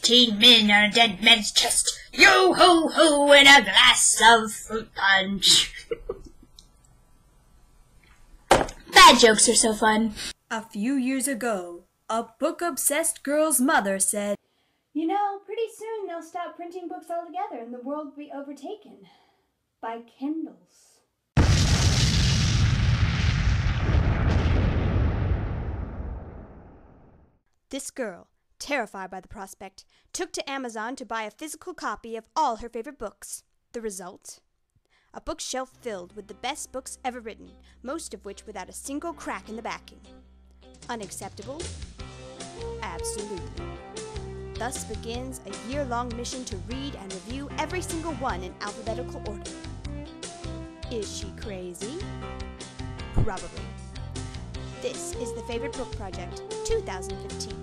15 men on a dead man's chest. Yo-ho-ho and a glass of fruit punch. Bad jokes are so fun. A few years ago, a book-obsessed girl's mother said, "You know, pretty soon they'll stop printing books altogether and the world will be overtaken by Kindles." This girl, terrified by the prospect, took to Amazon to buy a physical copy of all her favorite books. The result? A bookshelf filled with the best books ever written, most of which without a single crack in the backing. Unacceptable? Absolutely. Thus begins a year-long mission to read and review every single one in alphabetical order. Is she crazy? Probably. This is the Favorite Book Project, 2015.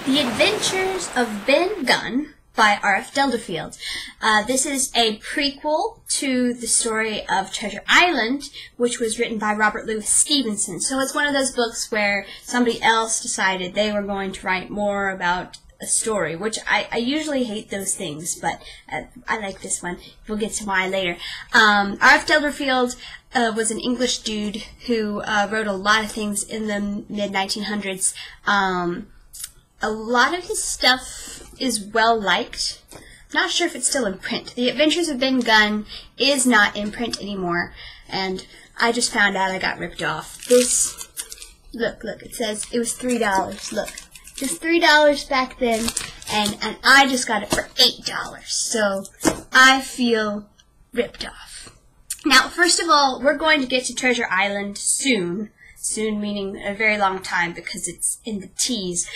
The Adventures of Ben Gunn by R.F Delderfield. This is a prequel to the story of Treasure Island, which was written by Robert Louis Stevenson. So it's one of those books where somebody else decided they were going to write more about a story, which I usually hate those things, but I like this one. We'll get to why later. R.F Delderfield was an English dude who wrote a lot of things in the mid-1900s. A lot of his stuff is well liked. Not sure if it's still in print. The Adventures of Ben Gunn is not in print anymore, and I just found out I got ripped off. This, look, it says it was $3. Look, it was $3 back then, and I just got it for $8. So I feel ripped off. Now, first of all, we're going to get to Treasure Island soon. Soon meaning a very long time because it's in the tease.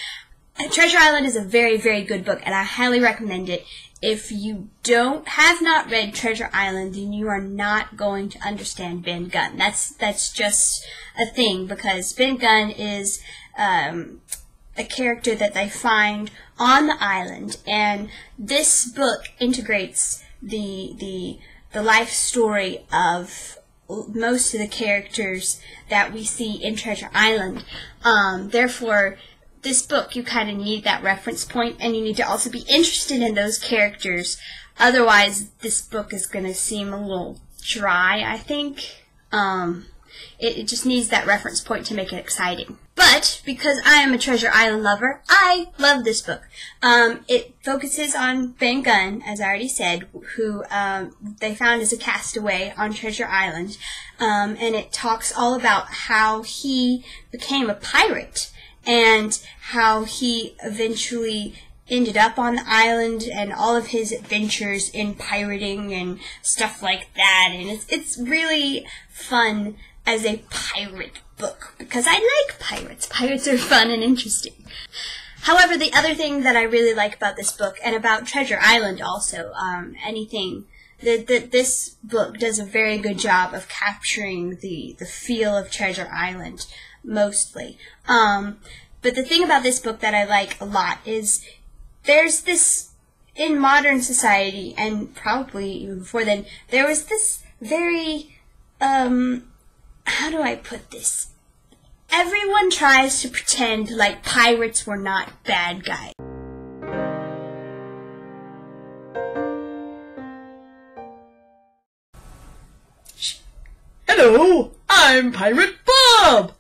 Treasure Island is a very, very good book, and I highly recommend it. If you have not read Treasure Island, then you are not going to understand Ben Gunn. That's just a thing, because Ben Gunn is a character that they find on the island, and this book integrates the life story of most of the characters that we see in Treasure Island. Therefore, this book, you kind of need that reference point, and you need to also be interested in those characters. Otherwise, this book is going to seem a little dry, I think. It just needs that reference point to make it exciting. But, because I am a Treasure Island lover, I love this book. It focuses on Ben Gunn, as I already said, who they found as a castaway on Treasure Island. And it talks all about how he became a pirate, and how he eventually ended up on the island and all of his adventures in pirating and stuff like that. And it's really fun as a pirate book, because I like pirates. Pirates are fun and interesting. However, the other thing that I really like about this book, and about Treasure Island also, this book does a very good job of capturing the feel of Treasure Island, mostly. But the thing about this book that I like a lot is there's this, in modern society, and probably even before then, there was this very, how do I put this? Everyone tries to pretend like pirates were not bad guys. Hello, I'm Pirate Bob!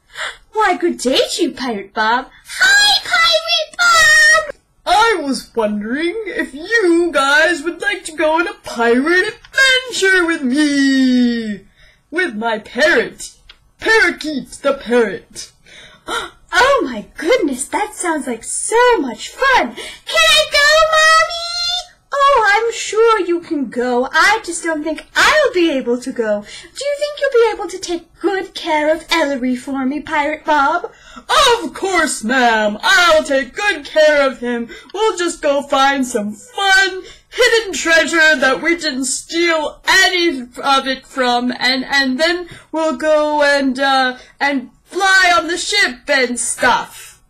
Why, good day to you, Pirate Bob. Hi, Pirate Bob! I was wondering if you guys would like to go on a pirate adventure with me! With my parrot, Parakeet the Parrot. Oh my goodness, that sounds like so much fun! Can I go, Mommy? Oh, I'm sure you can go. I just don't think I'll be able to go. Do you think you'll be able to take good care of Ellery for me, Pirate Bob? Of course, ma'am. I'll take good care of him. We'll just go find some fun, hidden treasure that we didn't steal any of it from, and then we'll go and fly on the ship and stuff.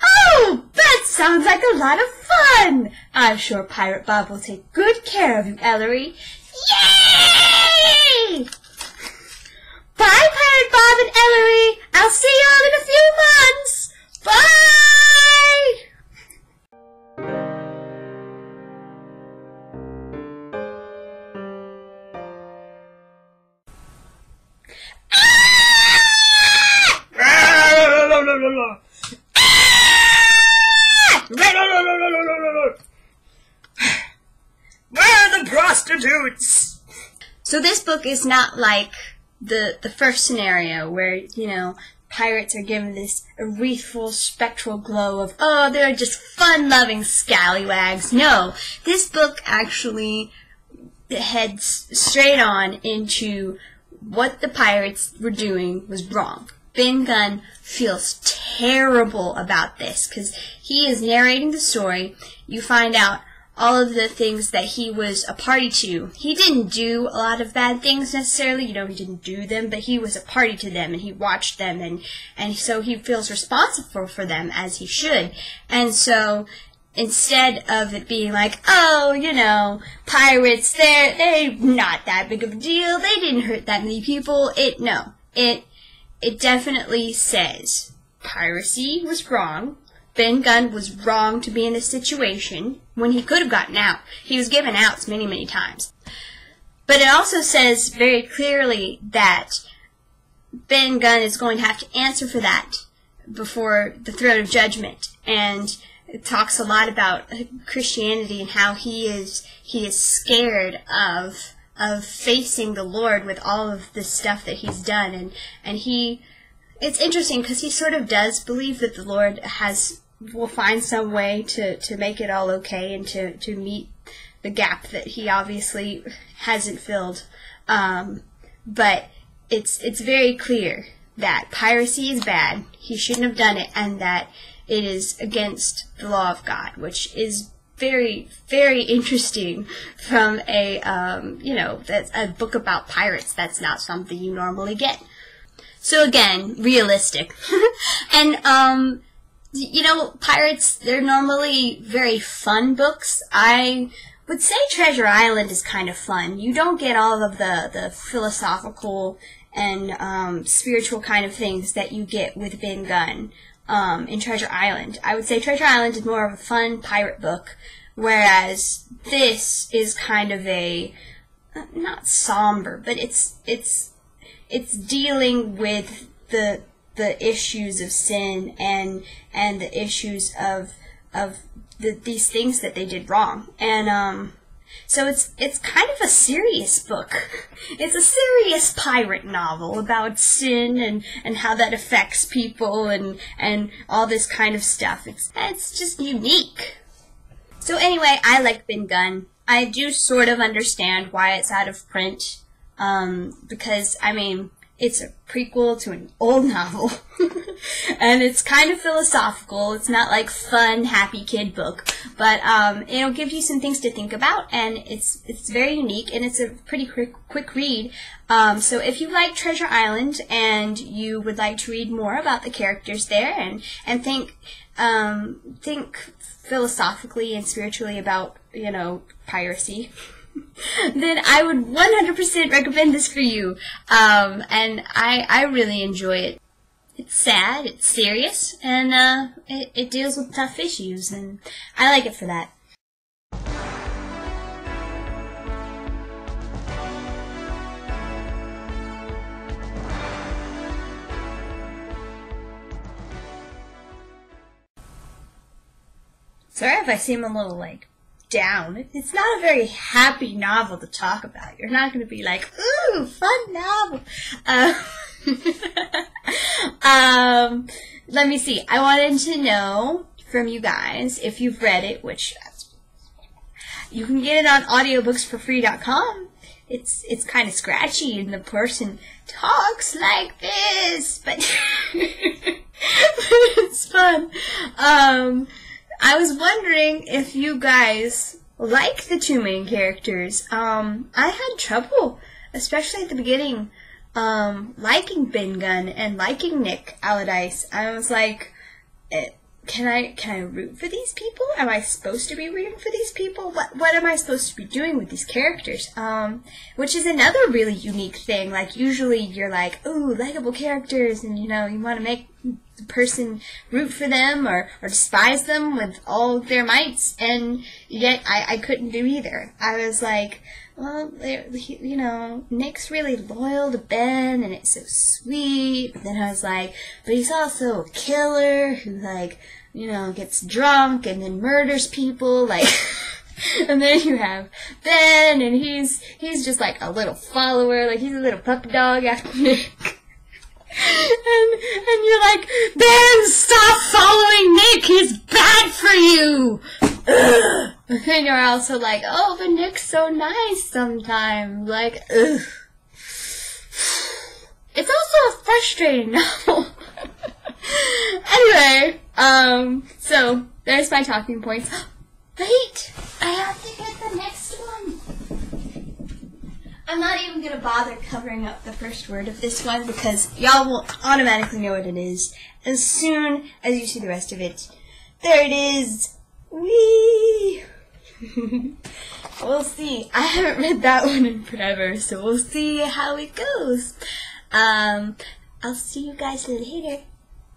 Oh, that sounds like a lot of fun! I'm sure Pirate Bob will take good care of you, Ellery. Yay! Bye, Pirate Bob and Ellery! I'll see you all in a few months! Bye! Where are the prostitutes? So this book is not like the first scenario where, you know, pirates are given this wreathful, spectral glow of, oh, they're just fun-loving scallywags. No, this book actually heads straight on into what the pirates were doing was wrong. Ben Gunn feels terrible about this because he is narrating the story. You find out all of the things that he was a party to. He didn't do a lot of bad things necessarily, you know, he didn't do them, but he was a party to them and he watched them and so he feels responsible for them as he should. And so instead of it being like, oh, you know, pirates, they're not that big of a deal, they didn't hurt that many people, it definitely says piracy was wrong. Ben Gunn was wrong to be in this situation when he could have gotten out. He was given outs many, many times. But it also says very clearly that Ben Gunn is going to have to answer for that before the throne of judgment. And it talks a lot about Christianity and how he is scared of facing the Lord with all of this stuff that he's done. And it's interesting because he sort of does believe that the Lord will find some way to make it all okay and to meet the gap that he obviously hasn't filled. But it's very clear that piracy is bad, he shouldn't have done it, and that it is against the law of God, which is very, very interesting from that's a book about pirates. That's not something you normally get. So again, realistic. And, you know, pirates, they're normally very fun books. I would say Treasure Island is kind of fun. You don't get all of the philosophical and spiritual kind of things that you get with Ben Gunn in Treasure Island. I would say Treasure Island is more of a fun pirate book, whereas this is kind of a, not somber, but it's dealing with the issues of sin and the issues of these things that they did wrong. And so it's kind of a serious book. It's a serious pirate novel about sin and how that affects people and all this kind of stuff. It's just unique. So anyway, I like Ben Gunn. I do sort of understand why it's out of print. Because, I mean, it's a prequel to an old novel, and it's kind of philosophical. It's not like fun, happy kid book, but it'll give you some things to think about, and it's very unique, and it's a pretty quick read. So if you like Treasure Island and you would like to read more about the characters there and think philosophically and spiritually about, you know, piracy, then I would 100% recommend this for you. And I really enjoy it. It's sad, it's serious, and it deals with tough issues, and I like it for that. Sorry if I seem a little, like, down. It's not a very happy novel to talk about. You're not going to be like, ooh, fun novel. Let me see. I wanted to know from you guys if you've read it, which you can get it on audiobooksforfree.com. It's kind of scratchy and the person talks like this, but it's fun. I was wondering if you guys like the two main characters. I had trouble, especially at the beginning, liking Ben Gunn and liking Nick Allardyce. I was like, can I root for these people? Am I supposed to be rooting for these people? What am I supposed to be doing with these characters? Which is another really unique thing. Like, usually you're like, ooh, likable characters, and, you know, you want to make the person root for them or despise them with all their mights, and yet I couldn't do either. I was like, well, you know, Nick's really loyal to Ben, and it's so sweet. But then I was like, but he's also a killer who, like, you know, gets drunk and then murders people, like. And then you have Ben, and he's just like a little follower, like he's a little puppy dog after Nick. And you're like, Ben, stop following Nick, he's bad for you! Ugh. But then you're also like, oh, but Nick's so nice sometimes, like, ugh. It's also a frustrating novel. Anyway, so, there's my talking points. Wait, I have to get the next one. I'm not even going to bother covering up the first word of this one because y'all will automatically know what it is as soon as you see the rest of it. There it is. Whee! We'll see. I haven't read that one in forever, so we'll see how it goes. I'll see you guys later.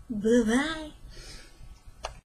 Bye-bye.